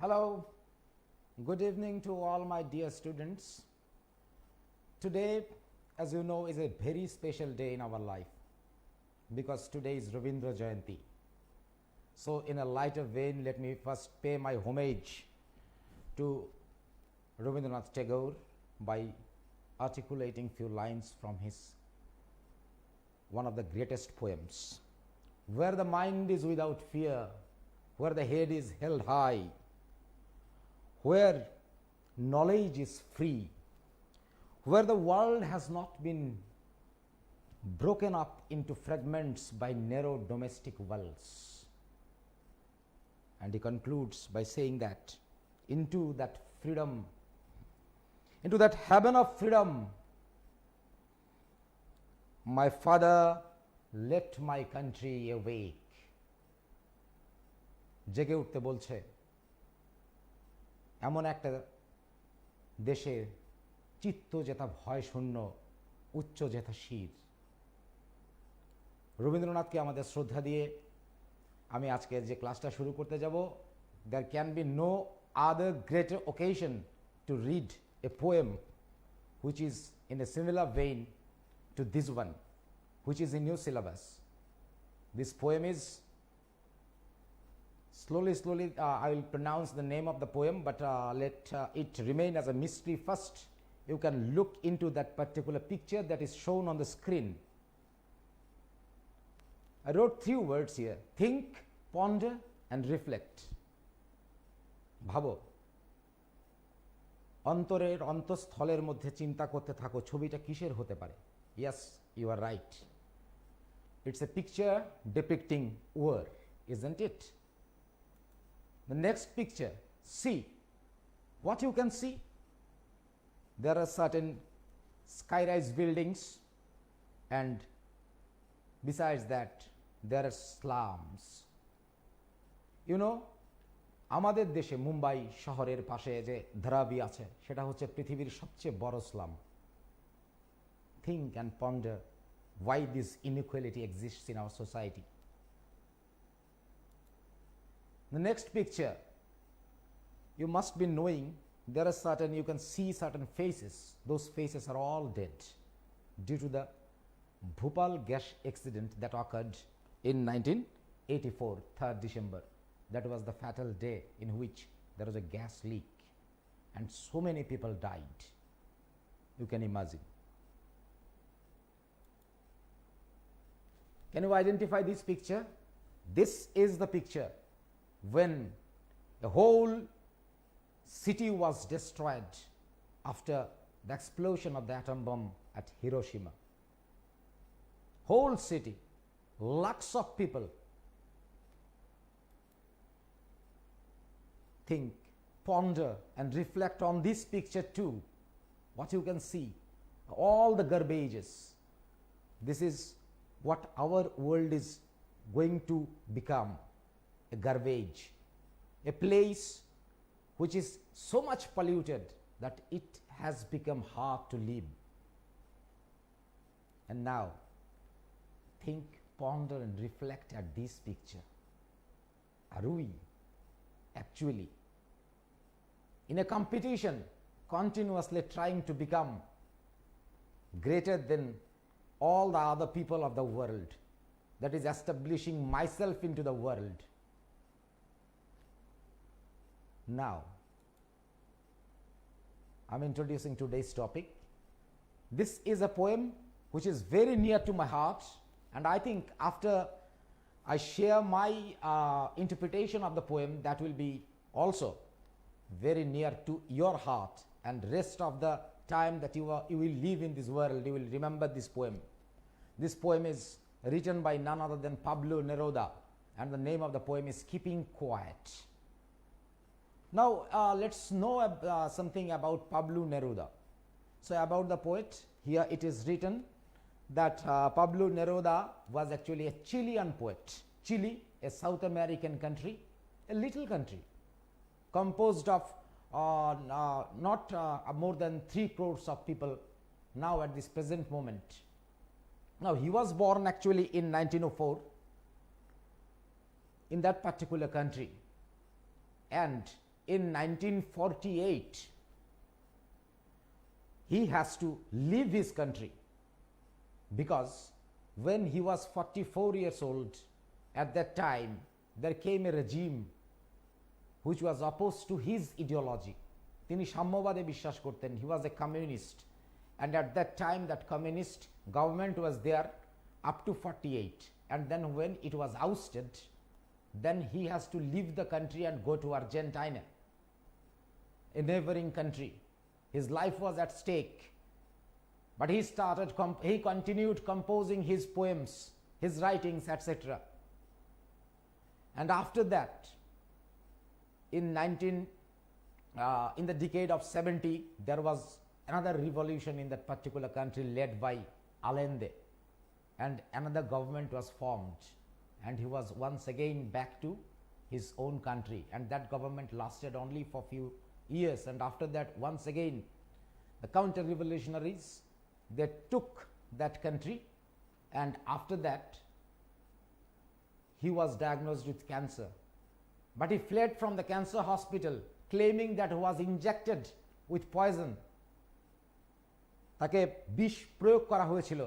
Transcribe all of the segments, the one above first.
Hello, good evening to all my dear students. Today, as you know, is a very special day in our life because today is Ravindra Jayanti. So, in a lighter vein, let me first pay my homage to Rabindranath Tagore by articulating few lines from his one of the greatest poems. Where the mind is without fear, where the head is held high, where knowledge is free, where the world has not been broken up into fragments by narrow domestic wells. And he concludes by saying that into that freedom, into that heaven of freedom, my father, let my country awake. জেগে উঠতে বলছে এমন একটা দেশে চিত্ত যেথা ভয় শূন্য, উচ্চ যেথা শির। রবীন্দ্রনাথকে আমাদের শ্রদ্ধা দিয়ে আমি আজকে যে ক্লাসটা শুরু করতে যাব, there can be no other greater occasion to read a poem which is in a similar vein to this one, which is in your syllabus. This poem is slowly I will pronounce the name of the poem, but let it remain as a mystery first. You can look into that particular picture that is shown on the screen. I wrote 3 words here: think, ponder and reflect. ভাবো, অন্তরের অন্তঃস্থলের মধ্যে চিন্তা করতে থাকো ছবিটা কিসের হতে পারে। Yes, you are right. It's a picture depicting war, isn't it? The next picture, see. What you can see? There are certain sky-rise buildings, and besides that, there are slums. You know, আমাদের দেশে মুম্বাই শহরের পাশে যে ধারাবি আছে, সেটা হচ্ছে পৃথিবীর সবচেয়ে বড় slam. Think and ponder why this inequality exists in our society. The next picture, you must be knowing there are certain, you can see certain faces. Those faces are all dead due to the Bhopal gas accident that occurred in 1984, 3rd December. That was the fatal day in which there was a gas leak and so many people died. You can imagine. Can you identify this picture? This is the picture when the whole city was destroyed after the explosion of the atom bomb at Hiroshima. Whole city, lakhs of people. Think, ponder and reflect on this picture too. What you can see, all the garbages. This is what our world is going to become, a garbage, a place which is so much polluted that it has become hard to live. And now, think, ponder and reflect at this picture. Are we actually in a competition continuously trying to become greater than all the other people of the world, that is establishing myself into the world? Now, I'm introducing today's topic. This is a poem which is very near to my heart, and I think after I share my interpretation of the poem, that will be also very near to your heart, and rest of the time that you will live in this world, you will remember this poem. This poem is written by none other than Pablo Neruda, and the name of the poem is Keeping Quiet. Now, let's know something about Pablo Neruda. So, about the poet, here it is written that Pablo Neruda was actually a Chilean poet. Chile, a South American country, a little country, composed of not more than 3 crores of people now at this present moment. Now, he was born actually in 1904 in that particular country, and in 1948, he has to leave his country because when he was 44 years old, at that time, there came a regime which was opposed to his ideology. তিনি সাম্যবাদে বিশ্বাস করতেন. He was a communist, and at that time that communist government was there up to 48, and then when it was ousted, then he has to leave the country and go to Argentina, a neighboring country. His life was at stake, but he continued composing his poems, his writings, etc. And after that, in the decade of 70, there was another revolution in that particular country led by Allende, and another government was formed, and he was once again back to his own country, and that government lasted only for few years, and after that, once again, the counter revolutionaries, they took that country, and after that, he was diagnosed with cancer, but he fled from the cancer hospital claiming that he was injected with poison. তাকে বিষ প্রয়োগ করা হয়েছিল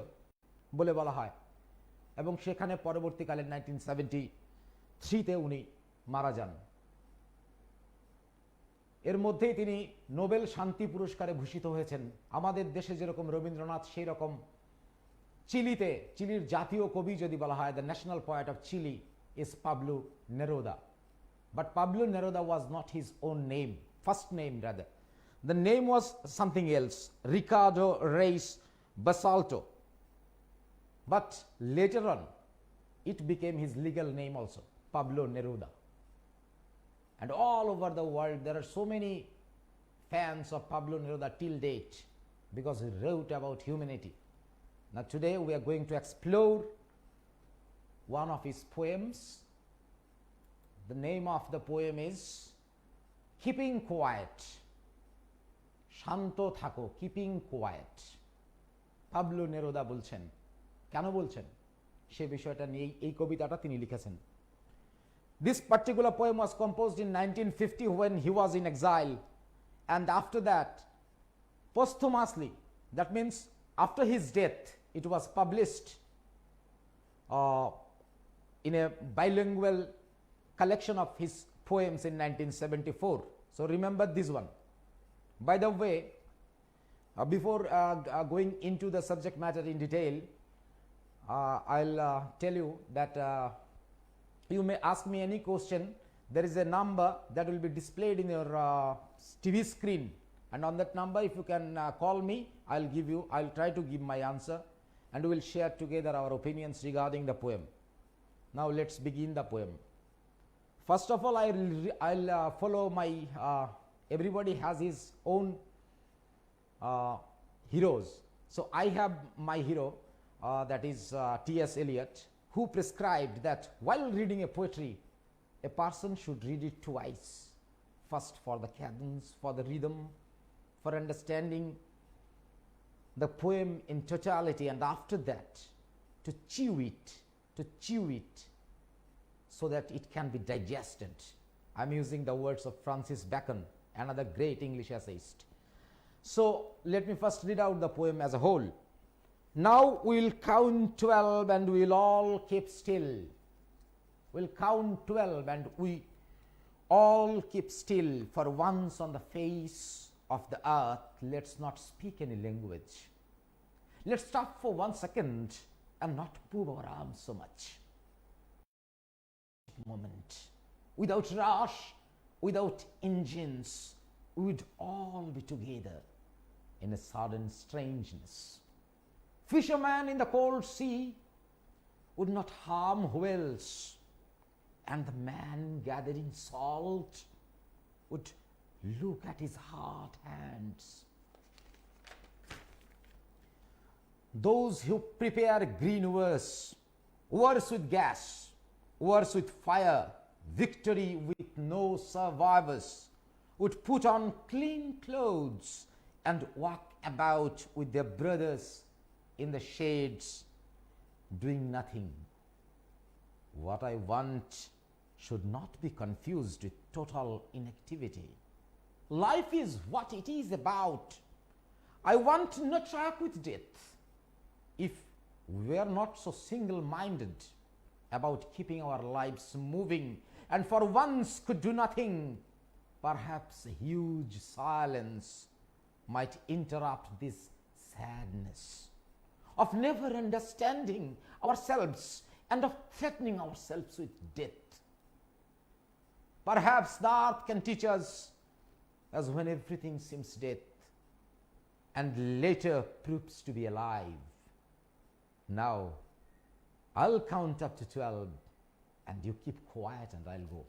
বলে বলা হয়, এবং সেখানে পরবর্তীকালে 1973-তে উনি মারা যান। এর মধ্যেই তিনি নোবেল শান্তি পুরস্কারে ভূষিত হয়েছেন। আমাদের দেশে যেরকম রবীন্দ্রনাথ, সেই রকম চিলির জাতীয় কবি যদি বলা হয়, the national poet of Chile is Pablo Neruda. But Pablo Neruda was not his own name, first name rather. The name was something else, Ricardo Reis Basalto. But later on, it became his legal name also, Pablo Neruda. And all over the world, there are so many fans of Pablo Neruda till date because he wrote about humanity. Now today we are going to explore one of his poems. The name of the poem is Keeping Quiet. শান্ত থাকো, Keeping Quiet. Pablo Neruda বলছেন, কেন বলছেন সে বিষয়টা নিয়ে এই কবিতাটা তিনি লিখেছেন। This particular poem was composed in 1950 when he was in exile, and after that, posthumously, that means after his death, it was published in a bilingual collection of his poems in 1974. So remember this one. By the way, before going into the subject matter in detail, I'll tell you that you may ask me any question. There is a number that will be displayed in your TV screen, and on that number, if you can call me, I'll try to give my answer, and we will share together our opinions regarding the poem. Now let's begin the poem. First of all, I'll follow my, everybody has his own heroes. So I have my hero, that is T.S. Eliot, who prescribed that while reading a poetry, a person should read it twice. First for the cadence, for the rhythm, for understanding the poem in totality, and after that to chew it, so that it can be digested. I'm using the words of Francis Bacon, another great English essayist. So let me first read out the poem as a whole. Now we'll count 12 and we'll all keep still. We'll count 12 and we all keep still. For once on the face of the earth, let's not speak any language. Let's stop for 1 second and not move our arms so much. Moment, without rush, without engines, we would all be together in a sudden strangeness. Fisherman in the cold sea would not harm whales, and the man gathering salt would look at his hard hands. Those who prepare green wars with gas, wars with fire, victory with no survivors, would put on clean clothes and walk about with their brothers in the shades, doing nothing. What I want should not be confused with total inactivity. Life is what it is about. I want no track with death. If we are not so single-minded about keeping our lives moving and for once could do nothing, perhaps a huge silence might interrupt this sadness of never understanding ourselves and of threatening ourselves with death. Perhaps the earth can teach us as when everything seems dead and later proves to be alive. Now, I'll count up to 12 and you keep quiet and I'll go.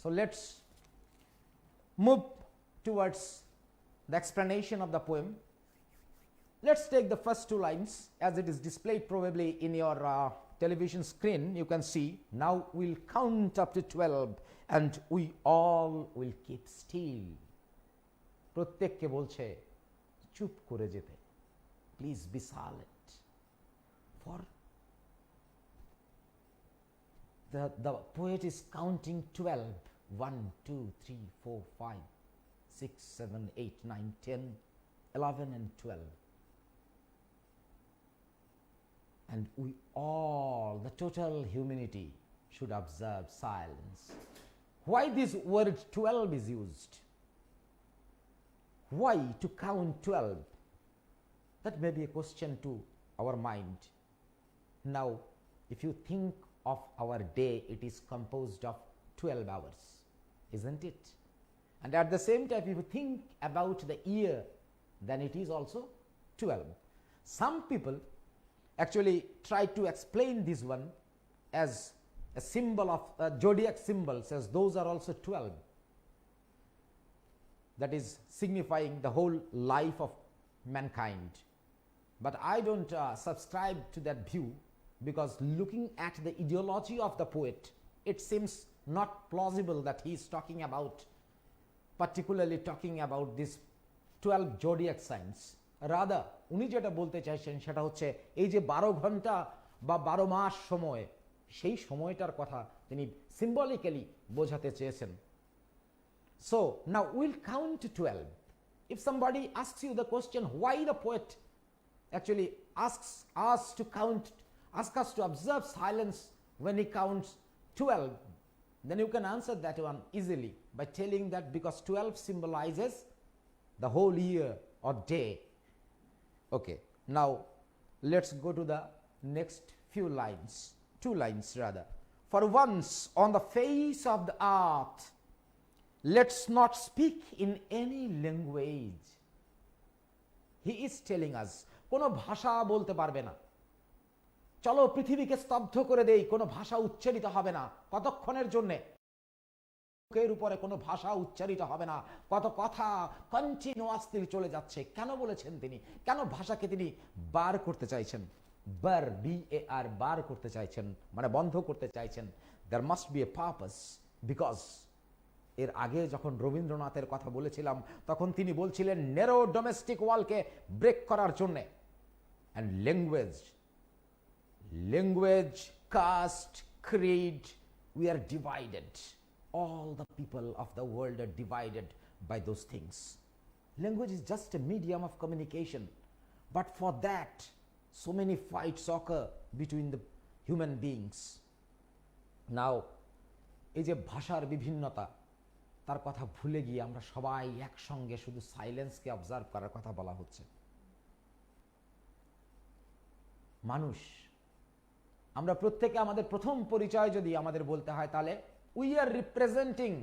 So let's move towards the explanation of the poem. Let's take the first two lines as it is displayed probably in your television screen. You can see, now we'll count up to 12 and we all will keep still. প্রত্যেককে বলছে চুপ করে যেতে, please be silent. For the poet is counting 12. 1, 2, 3, 4, 5, 6, 7, 8, 9, 10, 11 and 12. And we all, the total humanity, should observe silence. Why this word 12 is used? Why to count 12? That may be a question to our mind. Now, if you think of our day, it is composed of 12 hours, isn't it? And at the same time, if you think about the year, then it is also 12. Some people actually try to explain this one as a symbol of zodiac symbols, as those are also 12. That is signifying the whole life of mankind. But I don't subscribe to that view, because looking at the ideology of the poet, it seems not plausible that he is talking about, particularly talking about this 12 zodiac signs. Rather, উনি যেটা বলতে চাইছেন সেটা হচ্ছে এই যে 12 ঘন্টা বা 12 মাস সময়, সেই সময়টার কথা তিনি symbolically বোঝাতে চেয়েছেন. So now we'll count to 12. If somebody asks you the question why the poet actually asks us to count, asks us to observe silence when he counts 12, then you can answer that one easily by telling that because 12 symbolizes the whole year or day. Okay, now let's go to the next few lines, 2 lines rather. For once on the face of the earth, let's not speak in any language. He is telling us, কোনো ভাষা বলতে পারবে না, চলো পৃথিবীকে স্তব্ধ করে দেই, কোনো ভাষা উচ্চারিত হবে না কতক্ষণের জন্য, মুখের উপরে কোনো ভাষা উচ্চারিত হবে না, কত কথা কন্টিনিউয়াসলি চলে যাচ্ছে। কেন বলেছেন তিনি? কেন ভাষাকে তিনি বার করতে চাইছেন? বার, BAR, বার করতে চাইছেন, মানে বন্ধ করতে চাইছেন। There must be a purpose, because এর আগে যখন রবীন্দ্রনাথের কথা বলেছিলাম তখন তিনি বলছিলেন ন্যারো ডোমেস্টিক ওয়ালকে ব্রেক করার জন্য। And language, caste, creed, we are divided. All the people of the world are divided by those things. Language is just a medium of communication, but for that so many fights occur between the human beings. Now এই যে ভাষার বিভিন্নতা, তার কথা ভুলে গিয়ে আমরা সবাই একসঙ্গে শুধু সাইলেন্সকে অবজার্ভ করার কথা বলা হচ্ছে। মানুষ আমরা প্রত্যেকে আমাদের প্রথম পরিচয় যদি আমাদের বলতে হয় তাহলে we are representing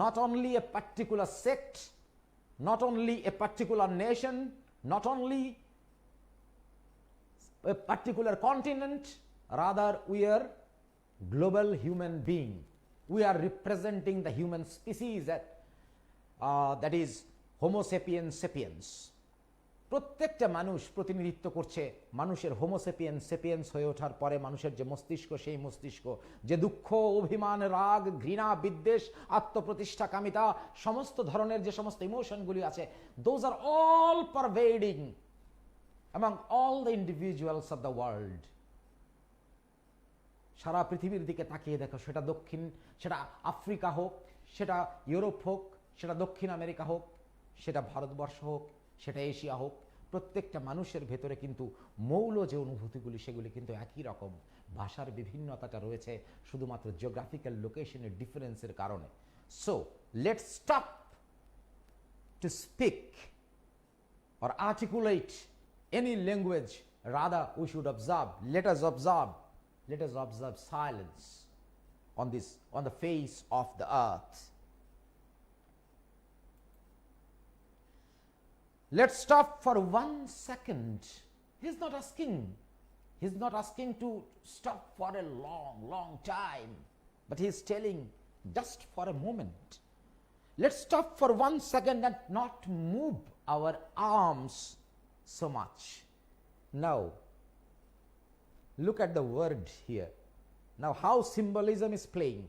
not only a particular sect, not only a particular nation, not only a particular continent, rather we are global human being. We are representing the human species that is Homo sapiens sapiens. প্রত্যেকটা মানুষ প্রতিনিধিত্ব করছে মানুষের Homo sapiens sapiens হয়ে ওঠার পরে মানুষের যে মস্তিষ্ক, সেই মস্তিষ্ক যে দুঃখ, অভিমান, রাগ, ঘৃণা, বিদ্বেষ, আত্মপ্রতিষ্ঠাকামিতা, সমস্ত ধরনের যে সমস্ত ইমোশনগুলি আছে, those are all pervading among all the individuals of the world. সারা পৃথিবীর দিকে তাকিয়ে দেখো, সেটা দক্ষিণ, সেটা আফ্রিকা হোক, সেটা ইউরোপ হোক, সেটা দক্ষিণ আমেরিকা হোক, সেটা ভারতবর্ষ হোক, সেটা এশিয়া হোক, প্রত্যেকটা মানুষের ভেতরে কিন্তু মৌল যে অনুভূতিগুলি সেগুলি কিন্তু একই রকম। ভাষার বিভিন্নতাটা রয়েছে শুধুমাত্র জিওগ্রাফিক্যাল লোকেশনের ডিফারেন্সের কারণে। So let's stop to speak or articulate any language, rather we should observe. Let us observe silence on the face of the earth. Let's stop for 1 second. He's not asking to stop for a long time, but he's telling just for a moment. Let's stop for 1 second and not move our arms so much. Now, look at the word here. Now, how symbolism is playing.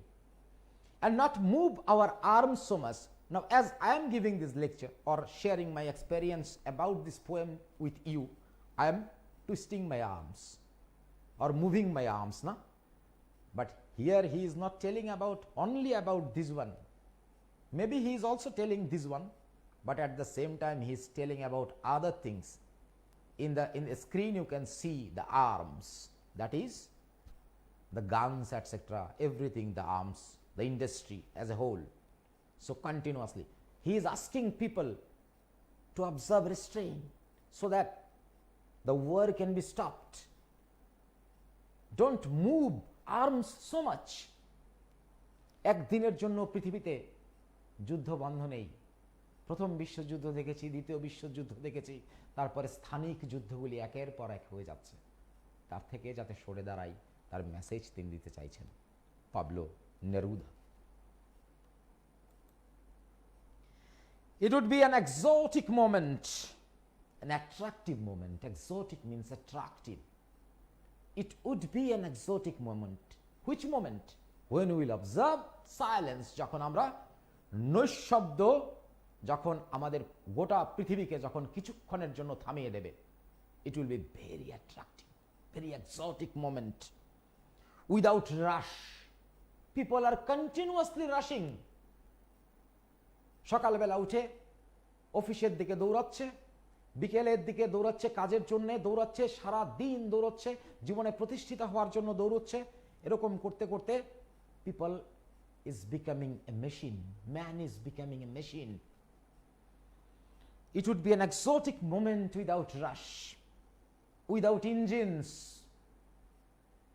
And not move our arms so much. Now, as I am giving this lecture or sharing my experience about this poem with you, I am twisting my arms or moving my arms, na? But here he is not telling only about this one. Maybe he is also telling this one, but at the same time he is telling about other things. In the screen you can see the arms, that is the guns, etc., everything, the arms, the industry as a whole. So continuously he is asking people to observe restraint so that the war can be stopped. Don't move arms so much. একদিনের জন্য পৃথিবীতে যুদ্ধ বন্ধ নেই। প্রথম বিশ্বযুদ্ধ দেখেছি, দ্বিতীয় বিশ্বযুদ্ধ দেখেছি, তারপরে স্থানিক যুদ্ধগুলি একের পর এক হয়ে যাচ্ছে। তার থেকে যাতে সরে দাঁড়াই তার মেসেজ তিনি দিতে চাইছেন Pablo Neruda. It would be an exotic moment, an attractive moment. Exotic means attractive. It would be an exotic moment. Which moment? When we will observe silence, যখন আমরা নৈশব্দ, যখন আমাদের গোটা পৃথিবীকে যখন কিছুক্ষণের জন্য থামিয়ে দেবে। It will be very attractive, very exotic moment. Without rush. People are continuously rushing. সকালবেলা উঠে অফিসের দিকে দৌড়াচ্ছে, বিকেলের দিকে দৌড়াচ্ছে, কাজের জন্য দৌড়াচ্ছে, সারা দিন দৌড়াচ্ছে, জীবনে প্রতিষ্ঠিত হওয়ার জন্য দৌড়াচ্ছে। এরকম করতে করতে people is becoming a machine. Man is becoming a machine. It would be an exotic moment without rush, without engines.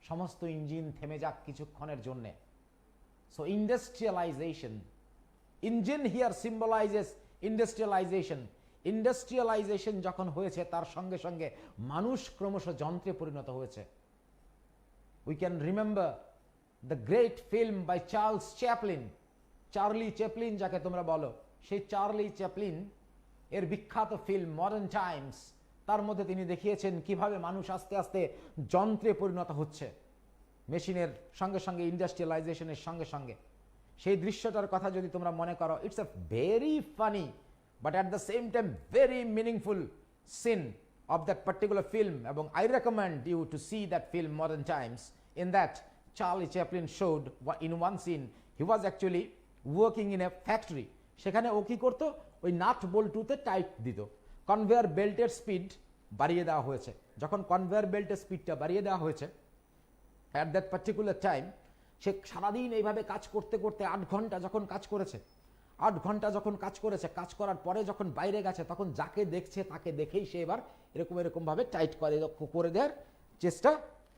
সমস্ত ইঞ্জিন থেমে যাক কিছুক্ষণের জন্য। So industrialization. Engine here symbolizes industrialization. Industrialization যখন হয়েছে তার সঙ্গে সঙ্গে মানুষ ক্রমশ যন্ত্রে পরিণত হয়েছে। We can remember the great film by Charles Chaplin, Charlie Chaplin যাকে তোমরা বলো, সেই চার্লি চ্যাপলিন এর বিখ্যাত ফিল্ম মডার্ন টাইমস, তার মধ্যে তিনি দেখিয়েছেন কিভাবে মানুষ আস্তে আস্তে যন্ত্রে পরিণত হচ্ছে মেশিনের সঙ্গে সঙ্গে, ইন্ডাস্ট্রিয়ালাইজেশনের সঙ্গে সঙ্গে। সেই দৃশ্যটার কথা যদি তোমরা মনে করো, it's a very funny but at the same time very meaningful scene of that particular film, এবং I recommend you to see that film Modern Times. In that, Charlie Chaplin showed in one scene he was actually working in a factory. সেখানে ও কি করতো, ওই nut বল্টুতে tight দিত। Conveyor বেল্টের speed বাড়িয়ে দেওয়া হয়েছে। যখন কনভেয়ার বেল্টের স্পিডটা বাড়িয়ে দেওয়া হয়েছে, অ্যাট দ্যাট পার্টিকুলার টাইম সে সারাদিন এইভাবে কাজ করতে করতে 8 ঘন্টা যখন কাজ করেছে, 8 ঘন্টা যখন কাজ করেছে, কাজ করার পরে যখন বাইরে গেছে, তখন যাকে দেখছে তাকে দেখেই সে এবার এরকম ভাবে টাইট করে দেওয়ার চেষ্টা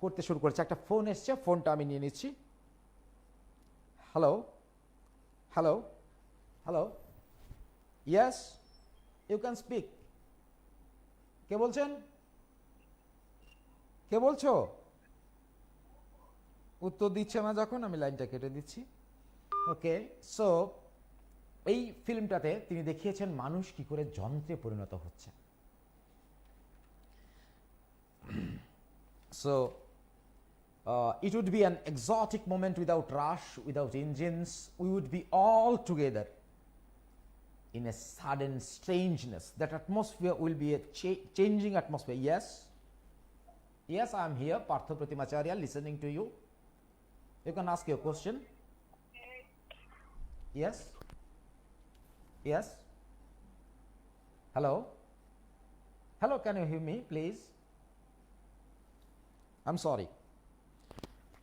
করতে শুরু করেছে। একটা ফোন এসছে, ফোনটা আমি নিয়ে নিচ্ছি। Hello hello hello, yes you can speak. কে বলছেন? কে বলছো? উত্তর দিচ্ছে না যখন, আমি লাইনটা কেটে দিচ্ছি। ওকে, সো এই ফিল্মটাতে তিনি দেখিয়েছেন মানুষ কি করে যন্ত্রে পরিণত হচ্ছে। So it would be an exotic moment without rush, without engines. We would be all together in a sudden strangeness. That atmosphere will be a changing atmosphere. Yes, yes, I am here, Partha Pratim Acharya, listening to you. You can ask your question. Yes? Yes? Hello? Hello, can you hear me, please? I'm sorry.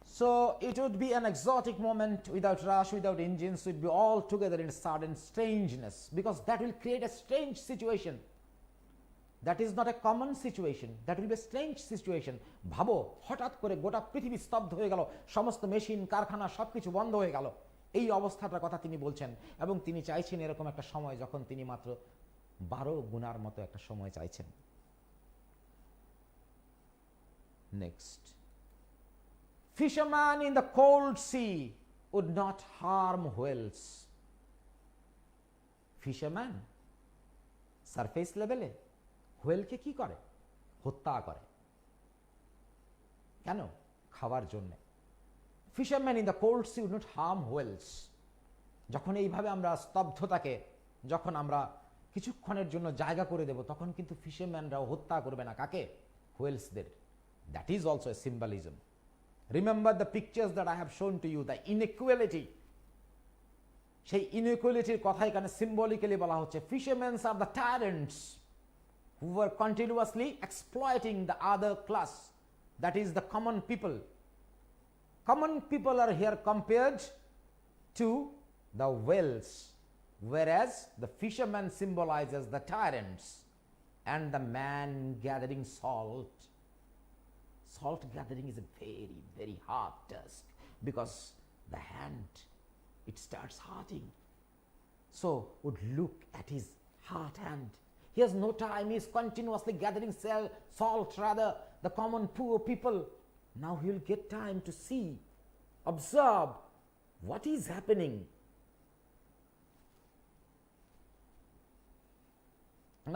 So it would be an exotic moment without rush, without engines, it would be all together in a sudden strangeness, because that will create a strange situation. That is not a common situation, that will be a strange situation. ভাবো হঠাৎ করে গোটা পৃথিবী স্তব্ধ হয়ে গেল, সমস্ত machine কারখানা সবকিছু বন্ধ হয়ে গেল, এই অবস্থাটার কথা তিনি বলছেন, এবং তিনি চাইছেন এরকম একটা সময় যখন তিনি মাত্র 12 গুণার মতো একটা সময় চাইছেন। Next, fisherman in the cold sea would not harm whales. Fisherman surface লেভেলে হোয়েলকে কি করে? হত্যা করে। কেন? খাওয়ার জন্য। Fisherman in the cold sea would not harm whales. যখন এইভাবে আমরা স্তব্ধতাকে, যখন আমরা কিছুক্ষণের জন্য জায়গা করে দেব, তখন কিন্তু ফিশারম্যানরাও হত্যা করবে না। কাকে? হোয়েলসদের। That is also a symbolism. Remember the pictures that I have shown to you, the inequality. সেই ইনইকুয়ালিটির কথা এখানে সিম্বলিক্যালি বলা হচ্ছে। ফিশারম্যানস আর the tyrants who were continuously exploiting the other class, that is the common people. Common people are here compared to the whales, whereas the fisherman symbolizes the tyrants and the man gathering salt. Salt gathering is a very, very hard task, because the hand, it starts hurting. So would look at his hard hand. He has no time, he is continuously gathering salt, rather the common poor people. Now he will get time to see, observe what is happening.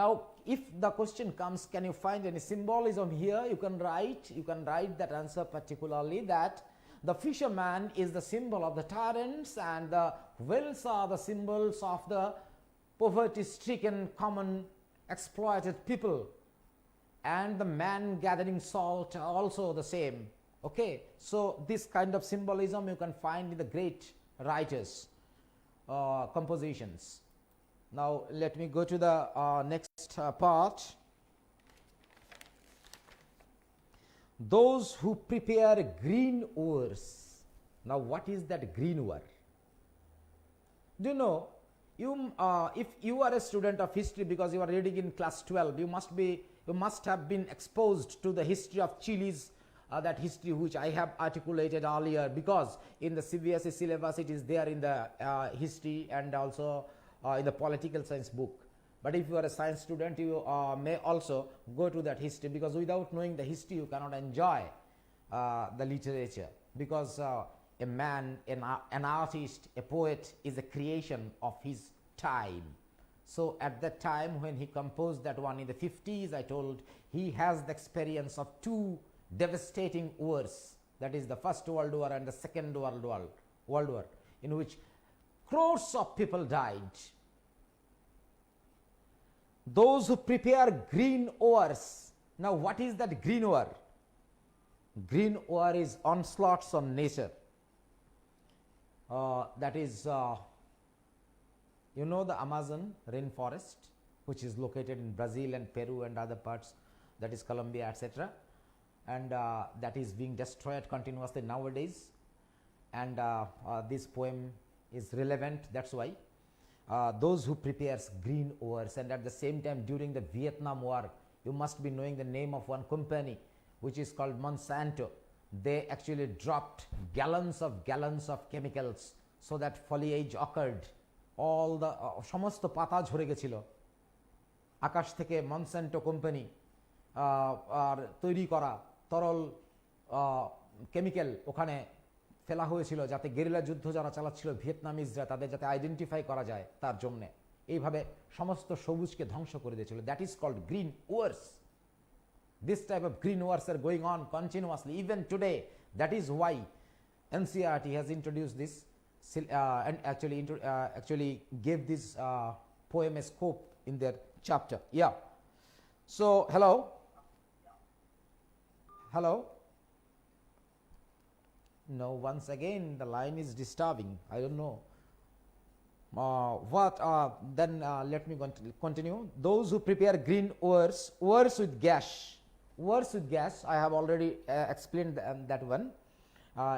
Now if the question comes, can you find any symbolism here? You can write that answer, particularly that the fisherman is the symbol of the tyrants and the whales are the symbols of the poverty stricken common exploited people, and the man gathering salt are also the same. Okay, so this kind of symbolism you can find in the great writers' compositions. Now let me go to the next part. Those who prepare green oars. Now what is that green oar? Do you know, if you are a student of history, because you are reading in class 12, you must have been exposed to the history of chilies, that history which I have articulated earlier, because in the CBSE syllabus it is there in the history and also in the political science book. But if you are a science student, you may also go to that history, because without knowing the history you cannot enjoy the literature, because a man, an artist, a poet is a creation of his time. So at that time when he composed that one in the 50s, I told, he has the experience of two devastating wars, that is the First World War and the Second World War, in which crores of people died. Those who prepare green oars. Now what is that green oar? Green oar is onslaughts on nature. That is, you know, the Amazon rainforest, which is located in Brazil and Peru and other parts, that is Colombia, etc., and that is being destroyed continuously nowadays, and this poem is relevant. That's why those who prepares green oars. And at the same time, during the Vietnam War, you must be knowing the name of one company which is called Monsanto. They actually dropped gallons of chemicals so that foliage occurred. All the সমস্ত পাতা ঝরে গেছিল। আকাশ থেকে মনস্যান্টো company আর তৈরি করা তরল chemical ওখানে ফেলা হয়েছিল, যাতে গেরিলা যুদ্ধ যারা চালাচ্ছিল ভিয়েতনামিজরা, তাদের যাতে আইডেন্টিফাই করা যায় তার জন্যে। এইভাবে সমস্ত সবুজকে ধ্বংস করে দিয়েছিল। That is called green wars. This type of green wars are going on continuously even today. That is why NCERT has introduced this and actually gave this poem a scope in their chapter. Yeah. So hello. No, once again the line is disturbing. I don't know. Then let me continue. Those who prepare green ores with gas. Ores with gas, I have already explained that one.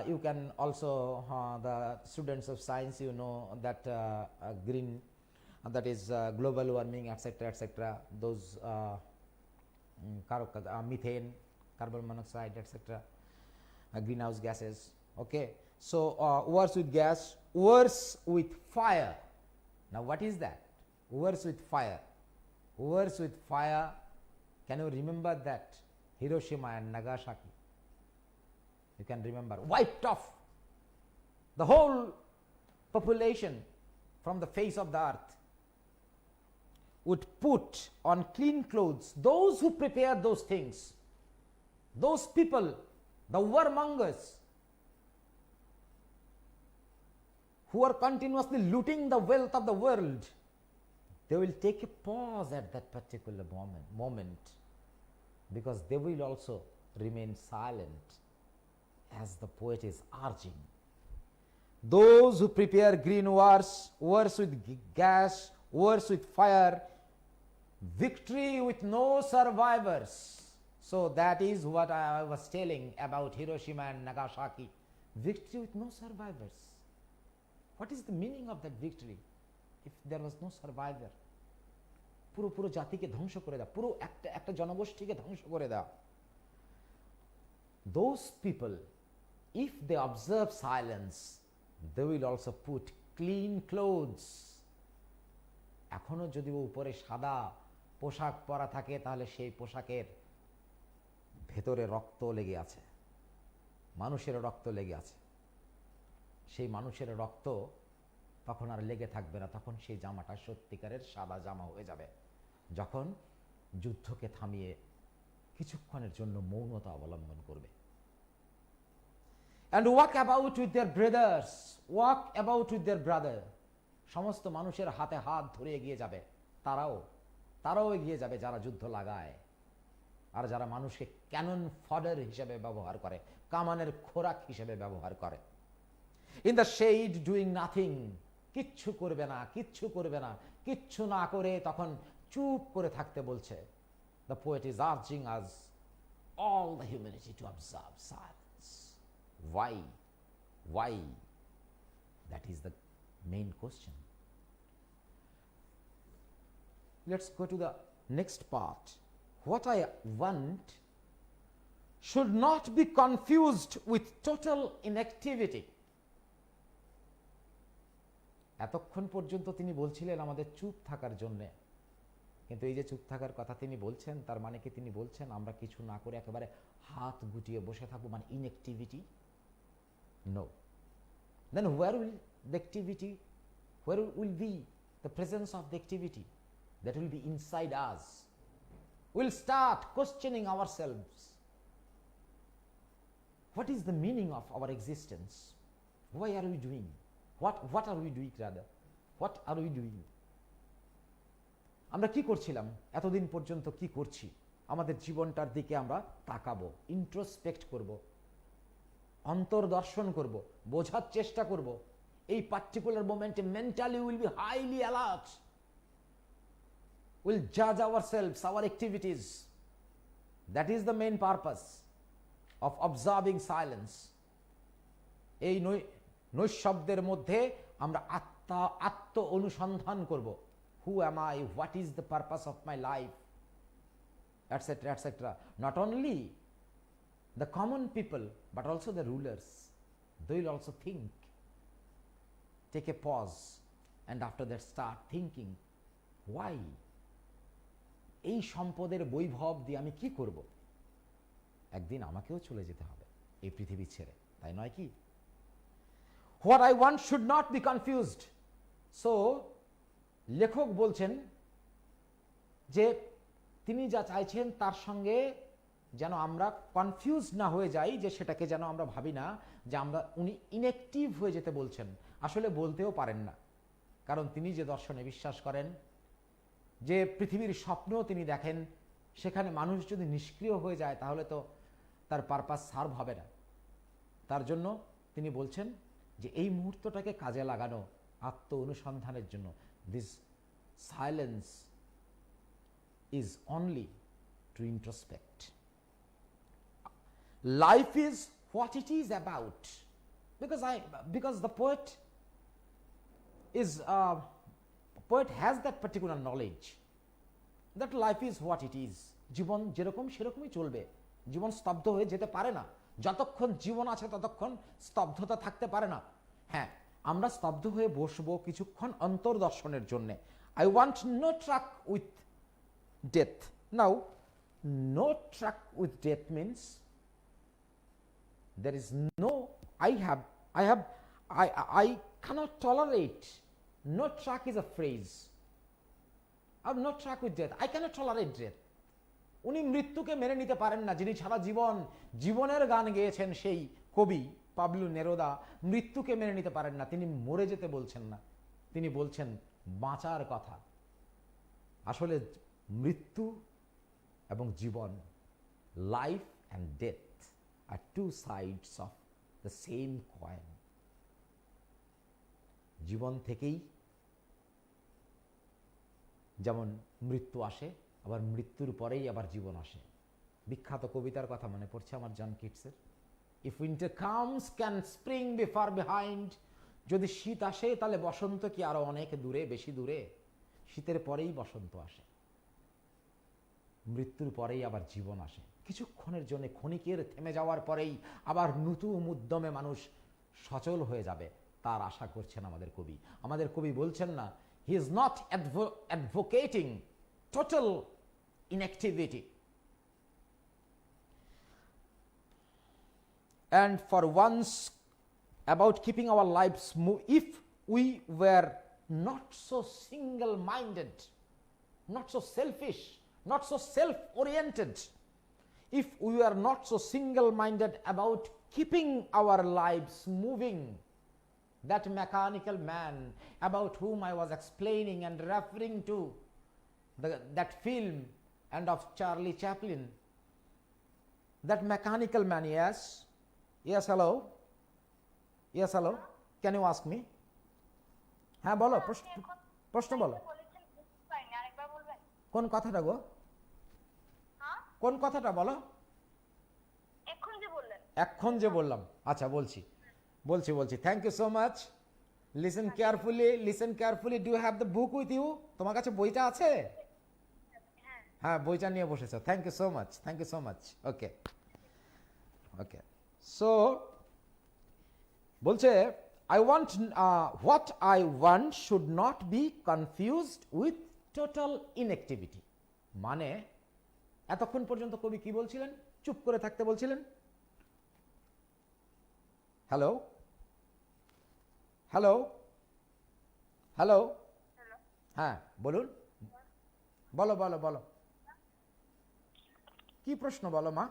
You can also, the students of science, you know that green, that is global warming, etc., etc. Those methane, carbon monoxide, etc., greenhouse gases. Okay, so ores with gas, ores with fire. Now what is that? Ores with fire. Ores with fire. Can you remember that? Hiroshima and Nagasaki. You can remember, wiped off the whole population from the face of the earth. Would put on clean clothes. Those who prepare those things, those people, the warmongers, who are continuously looting the wealth of the world, they will take a pause at that particular moment, because they will also remain silent, as the poet is urging. Those who prepare green wars with gas, wars with fire, victory with no survivors. So that is what I was telling about Hiroshima and Nagasaki. Victory with no survivors. What is the meaning of that victory if there was no survivor? পুরো জাতিকে ধ্বংস করে দাও, পুরো একটা জনগোষ্ঠীকে ধ্বংস করে দাও। Those people, if they observe silence, they will also put clean clothes. এখনো যদি উপরে সাদা পোশাক পরা থাকে, তাহলে সেই পোশাকের ভেতরে রক্ত লেগে আছে, মানুষের রক্ত লেগে আছে। সেই মানুষের রক্ত তখন আর লেগে থাকবে না, তখন সেই জামাটা সত্যিকারের সাদা জামা হয়ে যাবে, যখন যুদ্ধকে থামিয়ে কিছুক্ষণের জন্য মৌনতা অবলম্বন করবে। And walk about with their brothers, walk about with their brother. সমস্ত মানুষের হাতে হাত ধরে এগিয়ে যাবে, তারাও এগিয়ে যাবে যারা যুদ্ধ লাগায়, আর যারা মানুষকে ক্যানন ফডার হিসেবে ব্যবহার করে, কামানের খোরাক হিসেবে ব্যবহার করে। In the shade doing nothing, কিচ্ছু করবে না, কিচ্ছু করবে না, কিচ্ছু না করে তখন চুপ করে থাকতে বলছে। The poet is urging us, all the humanity, to observe silence. Why? That is the main question. Let's go to the next part. What I want should not be confused with total inactivity. এতক্ষণ পর্যন্ত তিনি বলছিলেন আমাদের চুপ থাকার জন্যে, কিন্তু এই যে চুপ থাকার কথা তিনি বলছেন, তার মানে কি তিনি বলছেন আমরা কিছু না করে একেবারে হাত গুটিয়ে বসে থাকবো, মানে inactivity? No. Then where will the activity, where will be the presence of the activity? That will be inside us. We'll start questioning ourselves. What is the meaning of our existence? Why are we doing? What are we doing rather? What are we doing? আমরা কি করছিলাম এতদিন পর্যন্ত, কি করছি? আমাদের জীবনটার দিকে আমরা তাকাবো, ইন্ট্রোস্পেক্ট করব, অন্তর্দর্শন করব, বোঝার চেষ্টা করব। এই পার্টিকুলার মোমেন্টে mentally will be highly alert, will জাজ ourselves, our activities. That is the main purpose of observing silence. এই নৈশব্দের মধ্যে আমরা আত্ম অনুসন্ধান করব। Who am I? What is the purpose of my life? Etc., etc. Not only the common people, but also the rulers. They will also think. Take a pause, and after that start thinking, why? এই সম্পদের বৈভব দিয়ে আমি কি করব? একদিন আমাকেও চলে যেতে হবে এই পৃথিবী ছেড়ে, তাই নয় কি? What I want should not be confused. So লেখক বলছেন যে তিনি যা চাইছেন তার সঙ্গে যেন আমরা কনফিউজ না হয়ে যাই, যে সেটাকে যেন আমরা ভাবি না যে উনি ইনঅ্যাক্টিভ হয়ে যেতে বলছেন। আসলে বলতেও পারেন না, কারণ তিনি যে দর্শনে বিশ্বাস করেন, যে পৃথিবীর স্বপ্ন তিনি দেখেন, সেখানে মানুষ যদি নিষ্ক্রিয় হয়ে যায় তাহলে তো তার পারপাস সার্ভ হবে না। তার জন্য তিনি বলছেন যে এই মুহূর্তটাকে কাজে লাগানো আত্ম অনুসন্ধানের জন্য। This silence is only to introspect. Life is what it is about, because the poet has that particular knowledge that life is what it is. জীবন যেরকম সেরকমই চলবে, জীবন স্তব্ধ হয়ে যেতে পারে না। যতক্ষণ জীবন আছে ততক্ষণ স্তব্ধতা থাকতে পারে না। হ্যাঁ, আমরা স্তব্ধ হয়ে বসবো কিছুক্ষণ অন্তর্দর্শনের জন্য। I want no truck with death. Now, no truck with death means there is no, I cannot tolerate. No truck is a phrase. I have no truck with death. I cannot tolerate death. উনি মৃত্যুকে মেনে নিতে পারেন না, যিনি সারা জীবন জীবনের গান গেয়েছেন সেই কবি পাবলো নেরুদা মৃত্যুকে মেনে নিতে পারেন না। তিনি মরে যেতে বলছেন না, তিনি বলছেন বাঁচার কথা। আসলে মৃত্যু এবং জীবন, life and death are two sides of the same coin. জীবন থেকেই যেমন মৃত্যু আসে, আবার মৃত্যুর পরেই আবার জীবন আসে। বিখ্যাত কবিতার কথা মনে পড়ছে আমার জন কিটসের, if winter comes can spring be far behind. যদি শীত আসে তাহলে বসন্ত কি আরো অনেক দূরে, বেশি দূরে? শীতের পরেই বসন্ত আসে, মৃত্যুর পরেই আবার জীবন আসে। কিছুক্ষণের জন্য, ক্ষণিকের থেমে যাওয়ার পরেই আবার নতুন উদ্যমে মানুষ সচল হয়ে যাবে, তার আশা করছেন আমাদের কবি। আমাদের কবি বলছেন না, he is not advocating total inactivity, and for once about keeping our lives if we were not so single minded, not so selfish, not so self-oriented, if we were not so single-minded about keeping our lives moving, that mechanical man about whom I was explaining and referring to, that film and of Charlie Chaplin, that mechanical man, yes, hello, can you ask me? হ্যাঁ বলো, প্রশ্ন বলো। কোন কথাটা গো? কোন কথাটা বলো? এখন যে বললাম। আচ্ছা, বলছি। Thank you so much. Listen carefully. Do have the book with you? তোমার কাছে বইটা আছে? হ্যাঁ, বইটা নিয়ে বসেছো। Thank you so much. Okay. So বলছে, what I want should not be confused with total inactivity. মানে এতক্ষণ পর্যন্ত কবি কি বলছিলেন? চুপ করে থাকতে বলছিলেন। হ্যালো, হ্যাঁ বলুন, বলো কি প্রশ্ন বলো মা?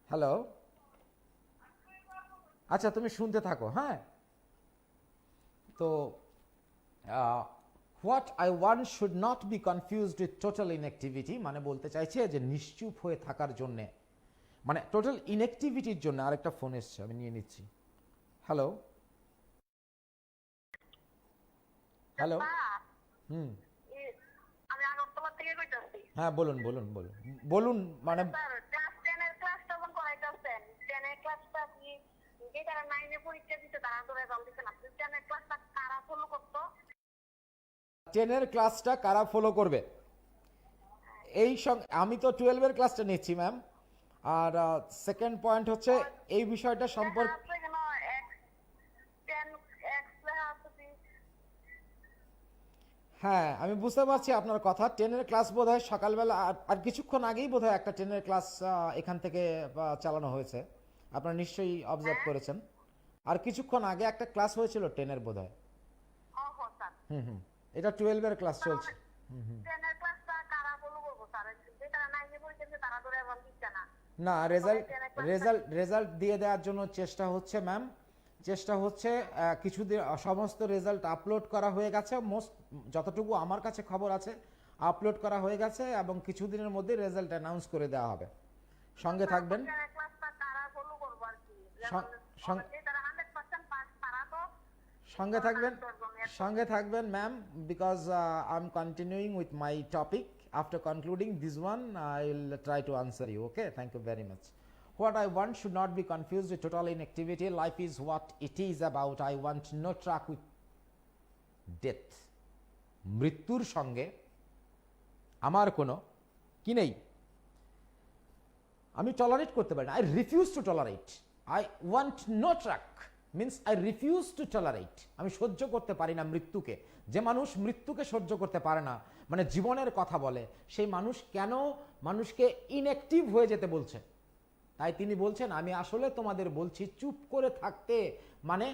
হ্যালো, আচ্ছা তুমি শুনতে থাকো। হ্যাঁ, তো what I want should not be confused with total inactivity, মানে বলতে চাইছে যে নিশ্চুপ হয়ে থাকার জন্যে, মানে টোটাল ইনঅ্যাক্টিভিটির জন্য। আরেকটা ফোন এসছে, আমি নিয়ে নিচ্ছি। হ্যালো, আমি আগরতলা থেকে কইতাছি। হ্যাঁ বলুন, মানে ক্লাস 10 এর ক্লাসটা যখন করাইতাছেন, 10 এর ক্লাসটা কি যেটা 9 এ পরীক্ষা দিতে তারা ধরে বলতেছেন, আপনি 10 এর ক্লাসটা কারা ফলো করতো? 10 এর ক্লাসটা কারা ফলো করবে? এই আমি তো 12 এর ক্লাসটা নিচ্ছি ম্যাম। আর সেকেন্ড পয়েন্ট হচ্ছে এই বিষয়টা সম্পর্কে, হ্যাঁ আমি বুঝতে পারছি আপনার কথা। 10 এর ক্লাস বোধহয় সকালবেলা আর কিছুক্ষণ আগেই বোধহয় একটা 10 এর ক্লাস এখান থেকে চালানো হয়েছে, আপনারা নিশ্চয়ই অবজার্ভ করেছেন। আর কিছুক্ষণ আগে একটা ক্লাস হয়েছিল 10 এর বোধহয়। এটা 12 এর ক্লাস চলছে। না, রেজাল্ট দিয়ে দেওয়ার জন্য চেষ্টা হচ্ছে ম্যাম, কিছুদিন সমস্ত রেজাল্ট আপলোড করা হয়ে গেছে, যতটুকু আমার কাছে খবর আছে আপলোড করা হয়ে গেছে, এবং কিছুদিনের মধ্যে রেজাল্ট অ্যানাউন্স করে দেওয়া হবে। সঙ্গে থাকবেন। সঙ্গে থাকবেন ma'am, because I am continuing with my topic. After concluding this one, I will try to answer you. Okay, thank you very much. What I want should not be confused with total inactivity. Life is what it is about. I want no track with death. মৃত্যুর সঙ্গে আমার কোনো কি নেই, আমি tolerate করতে পারি না. I refuse to tolerate. I want no truck means I refuse to tolerate. আমি সহ্য করতে পারি না মৃত্যুকে. যে মানুষ মৃত্যুকে সহ্য করতে পারে না, মানে জীবনের কথা বলে, সেই মানুষ কেন মানুষকে ইনঅ্যাক্টিভ হয়ে যেতে বলছে? তাই তিনি বলছেন, আমি আসলে তোমাদের বলছি চুপ করে থাকতে, মানে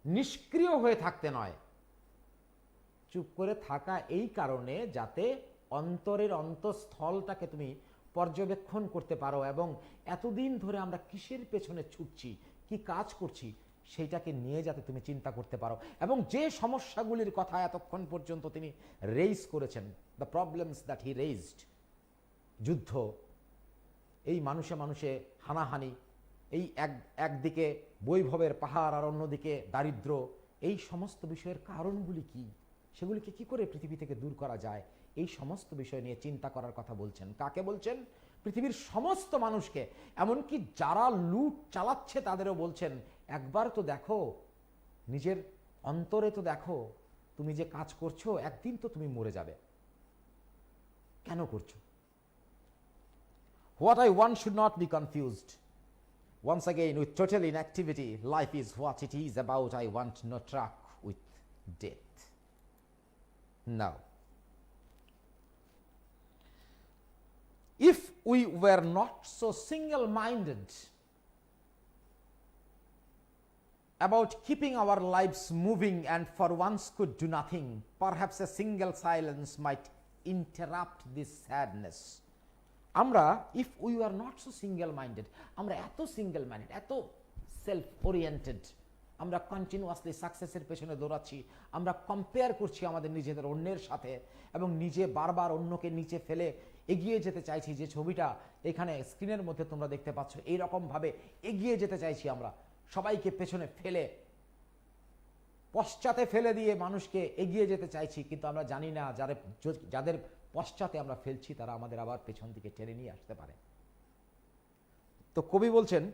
নিষ্ক্রিয় হয়ে থাকতে নয়. চুপ করে থাকা এই কারণে যাতে অন্তরের অন্তঃস্থলটাকে তুমি পর্যবেক্ষণ করতে পারো এবং এতদিন ধরে আমরা কিসের পেছনে ছুটছি, কি কাজ করছি, সেইটাকে নিয়ে যাতে তুমি চিন্তা করতে পারো. এবং যে সমস্যাগুলির কথা এতক্ষণ পর্যন্ত তিনি রেইজ করেছেন, the problems that he raised, যুদ্ধ, এই মানুষে মানুষে হানাহানি, এই একদিকে বৈভবের পাহাড় আর অন্যদিকে দারিদ্র, এই সমস্ত বিষয়ের কারণগুলি কি, সেগুলিকে কি করে পৃথিবী থেকে দূর করা যায়, এই সমস্ত বিষয় নিয়ে চিন্তা করার কথা বলছেন. কাকে বলছেন? পৃথিবীর সমস্ত মানুষকে, এমনকি যারা লুট চালাচ্ছে তাদেরও বলছেন, একবার তো দেখো, নিজের অন্তরে তো দেখো, তুমি যে কাজ করছো একদিন তো তুমি মরে যাবে, কেন করছো? What I want should not be confused. Once again, with total inactivity, life is what it is about. I want no track with death. Now, if we were not so single-minded about keeping our lives moving and for once could do nothing, perhaps a single silence might interrupt this sadness. আমরা, if we were not so single-minded, আমরা এত single-minded, এত self-oriented, আমরা continuously সাকসেসের পেছনে দৌড়াচ্ছি, আমরা compare করছি আমাদের নিজেদের অন্যের সাথে এবং নিজে বারবার অন্যকে নিচে ফেলে এগিয়ে যেতে চাইছি. যে ছবিটা এখানে স্ক্রিনের মধ্যে তোমরা দেখতে পাচ্ছ, এইরকমভাবে এগিয়ে যেতে চাইছি আমরা, সবাইকে পেছনে ফেলে, পশ্চাতে ফেলে দিয়ে মানুষকে এগিয়ে যেতে চাইছি, কিন্তু আমরা জানি না যাদের পশ্চাতে আমরা ফেলছি তারা আমাদের আবার পেছন দিকে টেনে নিয়ে আসতে পারে. তো কবি বলছেন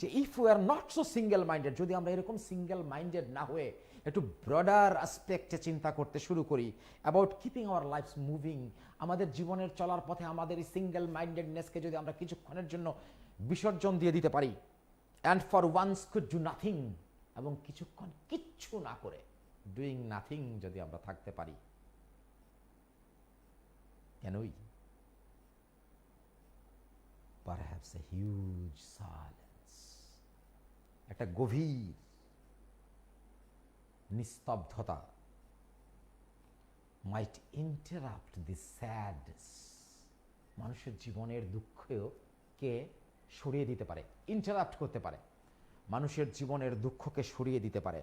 যে if we are not so single minded, যদি আমরা এরকম সিঙ্গেল মাইন্ডেড না হয়ে একটু ব্রডার অ্যাসপেক্টে চিন্তা করতে শুরু করি, about keeping our lives moving, আমাদের জীবনের চলার পথে আমাদের এই সিঙ্গেল মাইন্ডেডনেসকে যদি আমরা কিছুক্ষণের জন্য বিসর্জন দিয়ে দিতে পারি, and for once could do nothing, এবং কিছুক্ষণ কিচ্ছু না করে ডুইং নাথিং যদি আমরা থাকতে পারি, কেনই? Perhaps a huge silence, একটা গভীর নিস্তব্ধতা might interrupt this sadness, মানুষের জীবনের দুঃখকে সরিয়ে দিতে পারে, ইন্টারাপ্ট করতে পারে, মানুষের জীবনের দুঃখকে সরিয়ে দিতে পারে.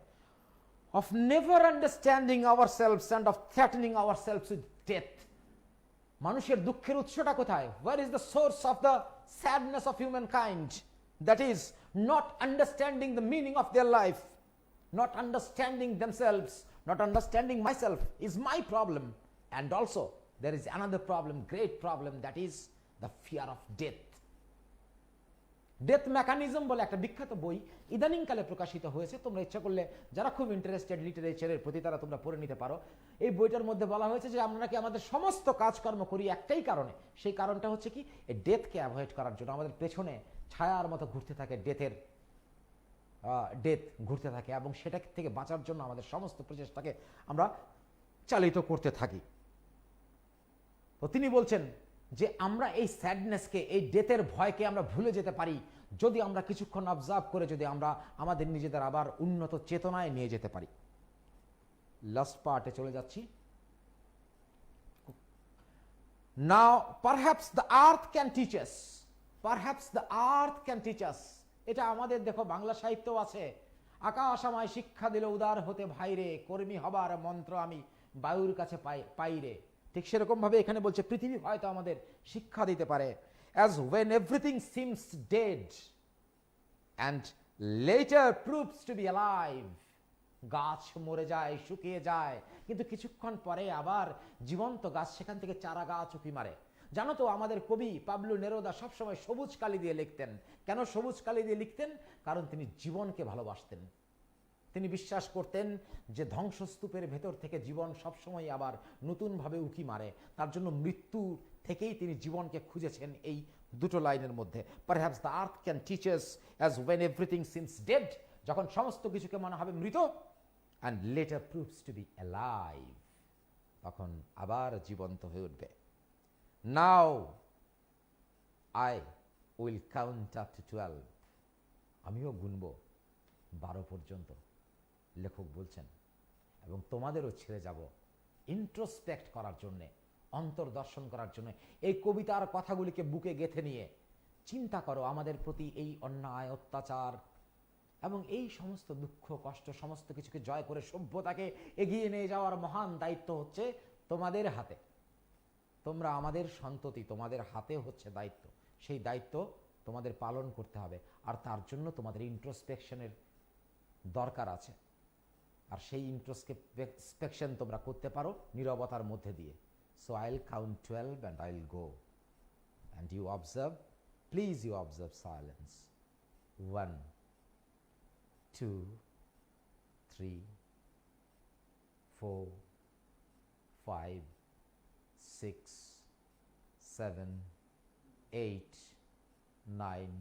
of never understanding ourselves and of threatening ourselves with death. মানুষের দুঃখের উৎসটা কোথায়? Where is the source of the sadness of humankind? That is not understanding the meaning of their life, not understanding themselves, not understanding myself is my problem. And also there is another problem, great problem, that is the fear of death. Death mechanism বলে একটা বিখ্যাত বই ইদানিংকালে প্রকাশিত হয়েছে, তোমরা ইচ্ছা করলে যারা খুব ইন্টারেস্টেড লিটারেচারের প্রতি তারা তোমরা পড়ে নিতে পারো. এই বইটার মধ্যে বলা হয়েছে যে আমরা নাকি আমাদের সমস্ত কাজকর্ম করি একটাই কারণে, সেই কারণটা হচ্ছে কি, এই ডেথকে অ্যাভয়েড করার জন্য। আমাদের পেছনে ছায়ার মতো ঘুরতে থাকে ডেথ ঘুরতে থাকে এবং সেটা থেকে বাঁচার জন্য আমাদের সমস্ত প্রচেষ্টাকে আমরা চালিত করতে থাকি. তো তিনি বলছেন যে আমরা এই স্যাডনেসকে, এই ডেথের ভয়কে আমরা ভুলে যেতে পারি যদি আমরা কিছুক্ষণ অবজার্ভ করে, যদি আমরা আমাদের নিজেদের আবার উন্নত চেতনায় নিয়ে যেতে পারি. লাস্ট পার্টে চলে যাচ্ছি. Now perhaps the earth can teach us, perhaps the earth can teach us. এটা আমাদের দেখো বাংলা সাহিত্য আছে, আকাশ আমায় শিক্ষা দিল উদার হতে ভাইরে, কর্মী হবার মন্ত্র আমি বায়ুর কাছে পাইরে. ঠিক সেরকম ভাবে এখানে বলছে পৃথিবী হয়তো আমাদের শিক্ষা দিতে পারে. as when everything seems dead and later proves to be alive. গাছ মরে যায়, শুকিয়ে যায়, কিন্তু কিছুক্ষণ পরে আবার জীবন্ত গাছ সেখান থেকে চারা গাছ উঁকি মারে। জানো তো, আমাদের কবি পাবলো নেরুদা সবসময় সবুজ কালি দিয়ে লিখতেন। কেন সবুজ কালি দিয়ে লিখতেন? কারণ তিনি জীবনকে ভালোবাসতেন। তিনি বিশ্বাস করতেন যে ধ্বংসস্তূপের ভেতর থেকে জীবন সবসময় আবার নতুনভাবে উঁকি মারে। তার জন্য মৃত্যু থেকেই তিনি জীবনকে খুঁজেছেন এই দুটো লাইনের মধ্যে। Perhaps the earth can teach us as when everything seems dead, যখন সমস্ত কিছুকে মনে হবে মৃত, and later proves to be alive, তখন আবার জীবন্ত হয়ে উঠবে। Now I will count up to 12, আমিও গুনব 12 পর্যন্ত, লেখক বলছেন, এবং তোমাদেরও ছেড়ে যাব ইন্ট্রোস্পেক্ট করার জন্যে, অন্তর্দর্শন করার জন্য। এই কবিতার কথাগুলিকে বুকে গেঁথে নিয়ে চিন্তা করো, আমাদের প্রতি এই অন্যায়, অত্যাচার এবং এই সমস্ত দুঃখ কষ্ট সমস্ত কিছুকে জয় করে সভ্যতাকে এগিয়ে নিয়ে যাওয়ার মহান দায়িত্ব হচ্ছে তোমাদের হাতে। তোমরা আমাদের সন্ততি, তোমাদের হাতে হচ্ছে দায়িত্ব। সেই দায়িত্ব তোমাদের পালন করতে হবে, আর তার জন্য তোমাদের ইন্ট্রোস্পেকশনের দরকার আছে। আর সেই ইন্ট্রোস্পেকশন তোমরা করতে পারো নীরবতার মধ্যে দিয়ে। So I will count 12 and I will go, and you observe, please you observe silence. 1, 2, 3, 4, 5, 6, 7, 8, 9,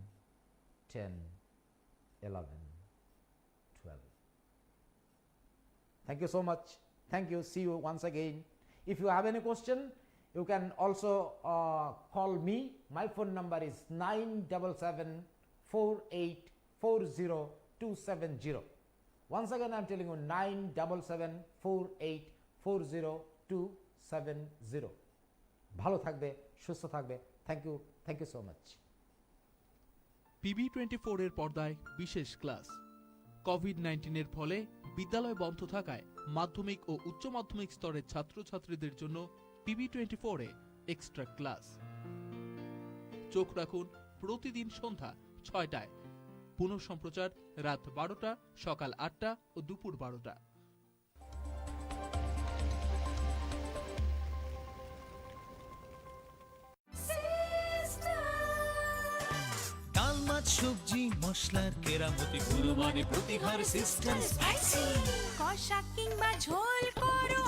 10, 11, 12. Thank you so much. Thank you. See you once again. If you have any question, you can also call me. My phone number is 977-4840-270. Once again, I am telling you, 977-4840-270. ভালো থাকবে, সুস্থ থাকবে। Thank you, thank you so much. PB24 এর পর্দায় বিশেষ class. COVID-19 এর ফলে বিদ্যালয় বন্ধ থাকায় মাধ্যমিক ও উচ্চ মাধ্যমিক স্তরের ছাত্রছাত্রীদের জন্য PB24 এ এক্সট্রা ক্লাস। চোখ রাখুন প্রতিদিন সন্ধ্যা 6টায়, পুনঃ সম্প্রচার রাত 12টা, সকাল 8টা ও দুপুর 12টা। সবজি মশলার কেরামতি গুণমানে প্রতিহার সিস্টার স্পাইসি, কষা কিংবা ঝোল করো